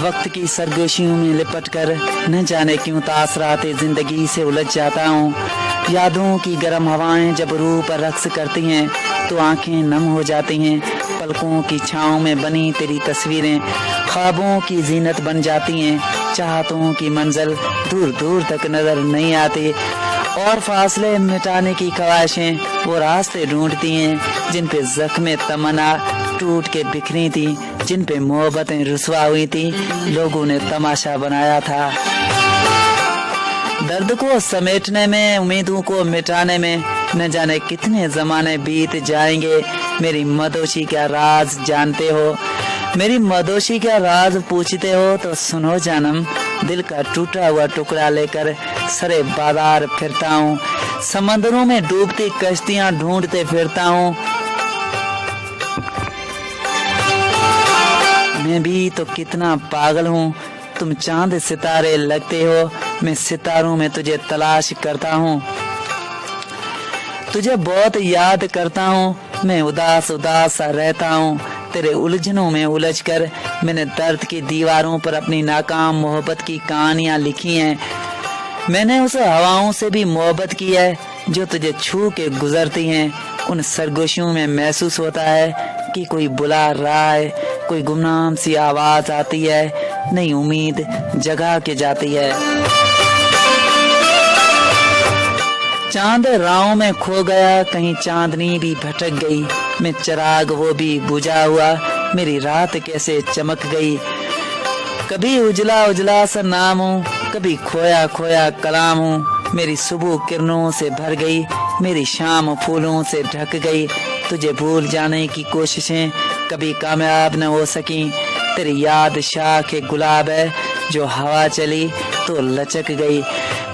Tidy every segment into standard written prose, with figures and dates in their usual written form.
वक्त की सरगोशियों में लिपट कर न जाने क्यों तासराते जिंदगी से उलझ जाता हूँ। यादों की गर्म हवाएं जब रूह पर रक्स करती हैं तो आंखें नम हो जाती हैं। पलकों की छाँव में बनी तेरी तस्वीरें ख्वाबों की जीनत बन जाती हैं। चाहतों की मंजिल दूर दूर तक नजर नहीं आती और फासले मिटाने की ख्वाहिशें वो रास्ते ढूंढती हैं जिन पे जख्मे तमन्ना टूट के बिखरी थी, जिन पे मोहब्बतें रुसवा हुई थी, लोगों ने तमाशा बनाया था। दर्द को समेटने में, उम्मीदों को मिटाने में न जाने कितने जमाने बीत जाएंगे। मेरी मदोशी का राज जानते हो, मेरी मदोशी का राज पूछते हो तो सुनो जानम। दिल का टूटा हुआ टुकड़ा लेकर सरे बाजार फिरता हूँ, समंदरों में डूबती कश्तियाँ ढूंढते फिरता हूँ। मैं भी तो कितना पागल हूँ, तुम चांद सितारे लगते हो, मैं सितारों में तुझे तलाश करता हूँ। तुझे बहुत याद करता हूँ, मैं उदास उदास सा रहता हूँ। तेरे उलझनों में उलझकर मैंने दर्द की दीवारों पर अपनी नाकाम मोहब्बत की कहानियां लिखी हैं। मैंने उस हवाओं से भी मोहब्बत की है जो तुझे छू के गुजरती हैं। उन सरगोशियों में महसूस होता है कि कोई बुला रहा है, कोई गुमनाम सी आवाज आती है, नई उम्मीद जगा के जाती है। चांद राहों में खो गया, कहीं चांदनी भी भटक गई, मैं चिराग वो भी बुझा हुआ, मेरी रात कैसे चमक गई। कभी उजला उजला सा नाम हूँ, कभी खोया खोया कलाम हूँ। मेरी सुबह किरणों से भर गई, मेरी शाम फूलों से ढक गई। तुझे भूल जाने की कोशिशें कभी कामयाब न हो सकी। तेरी याद शाख गुलाब है जो हवा चली तो लचक गई।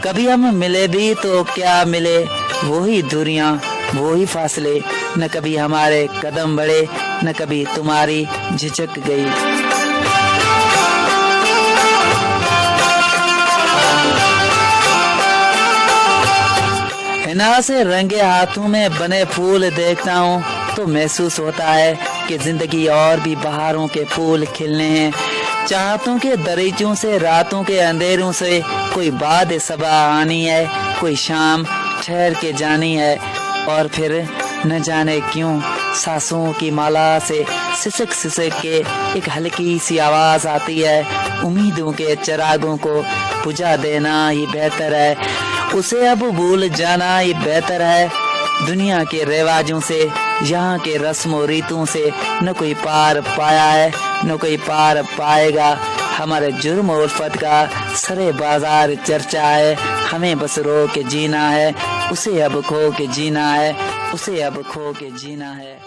कभी हम मिले भी तो क्या मिले, वही दूरियां वही फासले, न कभी हमारे कदम बढ़े न कभी तुम्हारी झिझक गई। हिना से रंगे हाथों में बने फूल देखता हूँ तो महसूस होता है कि जिंदगी और भी बहारों के फूल खिलने हैं। चाहतों के दरीचों से, रातों के अंधेरों से कोई बाद सबा आनी है, कोई शाम ठहर के जानी है। और फिर न जाने क्यों सांसों की माला से सिसक सिसक के एक हल्की सी आवाज आती है। उम्मीदों के चिरागों को बुझा देना ही बेहतर है, उसे अब भूल जाना ही बेहतर है। दुनिया के रिवाजों से, यहाँ के रस्मों रीतों से न कोई पार पाया है न कोई पार पाएगा। हमारे जुर्म और उल्फत का सरे बाजार चर्चा है। हमें बस रो के जीना है, उसे अब खो के जीना है, उसे अब खो के जीना है।